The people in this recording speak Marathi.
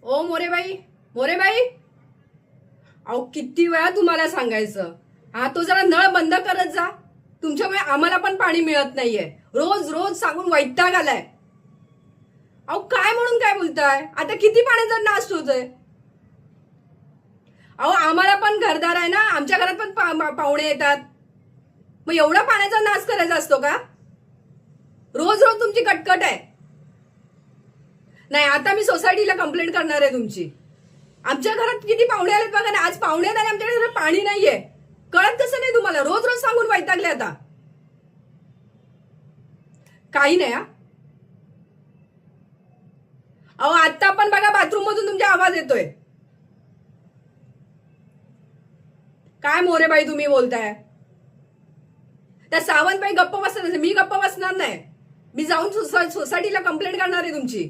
ओ मोरेबाई, मोरेबाई, अहो किती वेळा तुम्हाला सांगायचं. हा तो जरा नळ बंद करत जा. तुमच्यामुळे आम्हाला पण पाणी मिळत नाहीये. रोज रोज सांगून वैताग आलाय. अहो काय म्हणून काय बोलताय? आता किती पाण्याचा नाश होतोय. अहो आम्हाला पण घरदार आहे ना, आमच्या घरात पण पाहुणे येतात. मग एवढा पाण्याचा नाश करायचा असतो का? रोज रोज तुमची कटकट आहे. नाही आता मी सोसायटीला कंप्लेंट करणार आहे तुमची. आमच्या घरात किती पाहुणे आलेत बघा ना. आज पाहुणे आले, आमच्याकडे घरात पाणी नाहीये. कळत कसं नाही तुम्हाला? रोज रोज सांगून वैतागले आता. काही नाही हा. अहो आता पण बघा बाथरूम मधून तुमचा आवाज येतोय. काय मोरेबाई तुम्ही बोलताय? त्या सावंतबाई गप्प बसत, मी गप्प बसणार नाही. मी जाऊन सोसायटीला कंप्लेंट करणार आहे तुमची.